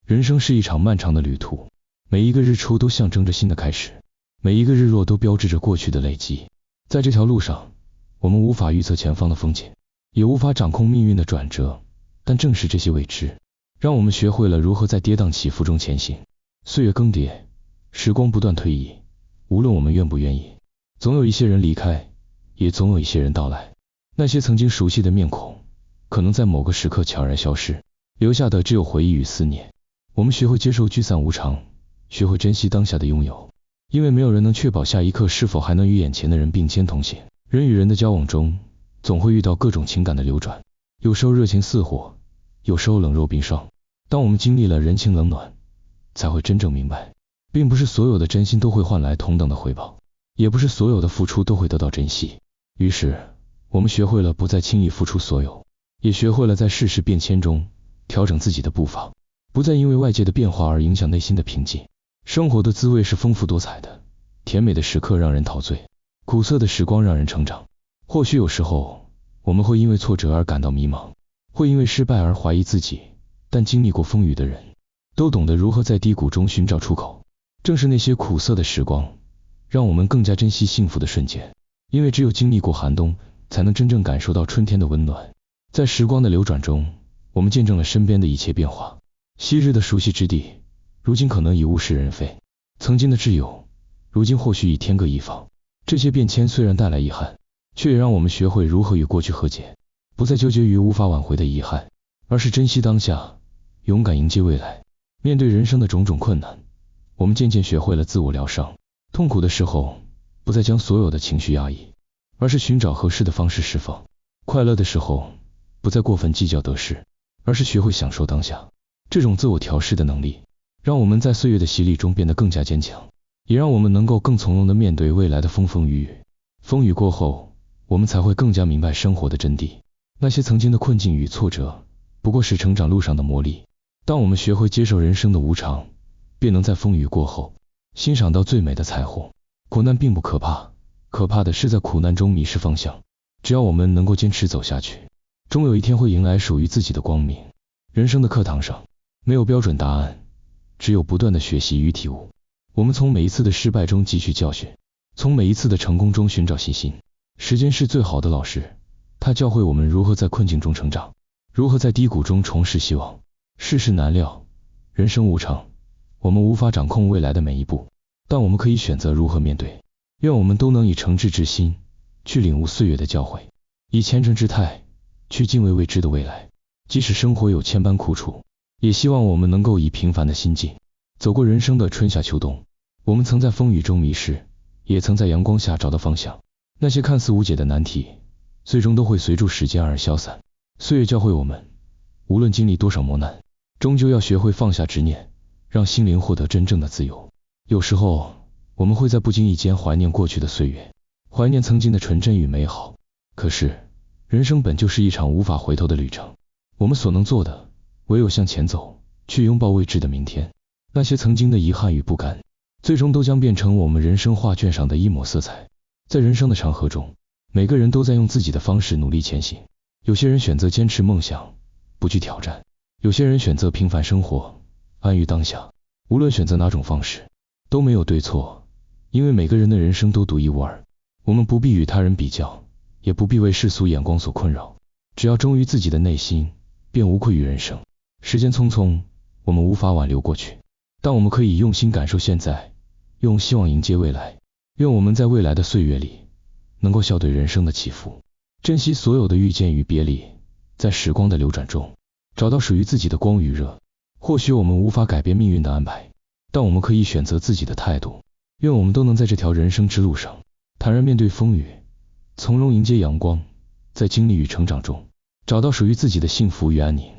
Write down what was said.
人生是一场漫长的旅途，每一个日出都象征着新的开始，每一个日落都标志着过去的累积。在这条路上，我们无法预测前方的风景，也无法掌控命运的转折，但正是这些未知，让我们学会了如何在跌宕起伏中前行。岁月更迭，时光不断推移，无论我们愿不愿意，总有一些人离开，也总有一些人到来。那些曾经熟悉的面孔，可能在某个时刻悄然消失，留下的只有回忆与思念。我们学会接受聚散无常，学会珍惜当下的拥有，因为没有人能确保下一刻是否还能与眼前的人并肩同行。人与人的交往中，总会遇到各种情感的流转，有时候热情似火，有时候冷若冰霜。当我们经历了人情冷暖，才会真正明白，并不是所有的真心都会换来同等的回报，也不是所有的付出都会得到珍惜。于是，我们学会了不再轻易付出所有，也学会了在世事变迁中调整自己的步伐，不再因为外界的变化而影响内心的平静。生活的滋味是丰富多彩的，甜美的时刻让人陶醉，苦涩的时光让人成长。或许有时候，我们会因为挫折而感到迷茫，会因为失败而怀疑自己，但经历过风雨的人，都懂得如何在低谷中寻找出口。正是那些苦涩的时光，让我们更加珍惜幸福的瞬间，因为只有经历过寒冬，才能真正感受到春天的温暖。在时光的流转中，我们见证了身边的一切变化。昔日的熟悉之地，如今可能已物是人非；曾经的挚友，如今或许已天各一方。这些变迁虽然带来遗憾，却也让我们学会如何与过去和解，不再纠结于无法挽回的遗憾，而是珍惜当下，勇敢迎接未来。面对人生的种种困难，我们渐渐学会了自我疗伤。痛苦的时候，不再将所有的情绪压抑，而是寻找合适的方式释放；快乐的时候，不再过分计较得失，而是学会享受当下。这种自我调试的能力，让我们在岁月的洗礼中变得更加坚强，也让我们能够更从容地面对未来的风风雨雨。风雨过后，我们才会更加明白生活的真谛。那些曾经的困境与挫折，不过是成长路上的磨砺。当我们学会接受人生的无常，便能在风雨过后，欣赏到最美的彩虹。苦难并不可怕，可怕的是在苦难中迷失方向。只要我们能够坚持走下去，终有一天会迎来属于自己的光明。人生的课堂上，没有标准答案，只有不断的学习与体悟。我们从每一次的失败中汲取教训，从每一次的成功中寻找信心。时间是最好的老师，它教会我们如何在困境中成长，如何在低谷中重拾希望。世事难料，人生无常，我们无法掌控未来的每一步，但我们可以选择如何面对。愿我们都能以诚挚之心去领悟岁月的教诲，以虔诚之态去敬畏未知的未来。即使生活有千般苦楚，也希望我们能够以平凡的心境走过人生的春夏秋冬。我们曾在风雨中迷失，也曾在阳光下找到方向。那些看似无解的难题，最终都会随住时间而消散。岁月教会我们，无论经历多少磨难，终究要学会放下执念，让心灵获得真正的自由。有时候，我们会在不经意间怀念过去的岁月，怀念曾经的纯真与美好。可是，人生本就是一场无法回头的旅程，我们所能做的，唯有向前走，去拥抱未知的明天。那些曾经的遗憾与不甘，最终都将变成我们人生画卷上的一抹色彩。在人生的长河中，每个人都在用自己的方式努力前行。有些人选择坚持梦想，不去挑战；有些人选择平凡生活，安于当下。无论选择哪种方式，都没有对错，因为每个人的人生都独一无二。我们不必与他人比较，也不必为世俗眼光所困扰，只要忠于自己的内心，便无愧于人生。时间匆匆，我们无法挽留过去，但我们可以用心感受现在，用希望迎接未来。愿我们在未来的岁月里，能够笑对人生的起伏，珍惜所有的遇见与别离，在时光的流转中，找到属于自己的光与热。或许我们无法改变命运的安排，但我们可以选择自己的态度。愿我们都能在这条人生之路上，坦然面对风雨，从容迎接阳光，在经历与成长中，找到属于自己的幸福与安宁。